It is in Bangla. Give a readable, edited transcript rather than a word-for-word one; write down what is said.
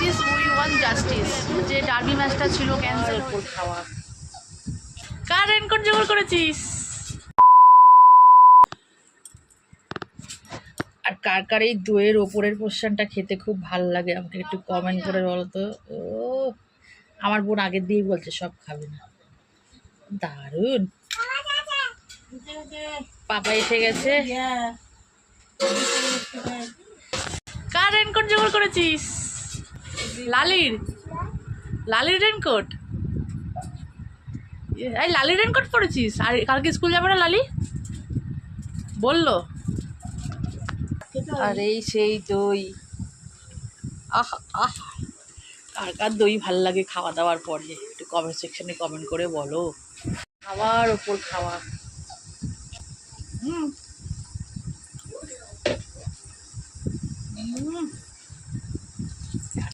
Justice, we want justice. যে ডার্বি ম্যাচটা ছিল ক্যান্সেল করে খাওয়া। কার রেনকোট জোগাড় করেছিস? আর কার কার এই দইয়ের ওপরের পোর্শনটা খেতে খুব ভাল লাগে আমাকে একটু কমেন্ট করে বলো তো। ও আমার বোন আগের দিয়েই বলছে সব খাবে না। দারুণ। পাপা এসে গেছে। কার রেনকোট জোগাড় করেছিস? লালির। লালির রেনকোট? এই লালির রেনকোট পরেছিস? আর কালকে স্কুল যাবে না লালি বললো? আর এই সেই দই। আহ আহ, কার কার দই ভাল লাগে খাওয়া দাওয়ার পরে একটু কমেন্ট সেকশনে কমেন্ট করে বলো। খাওয়ার ওপর খাওয়া।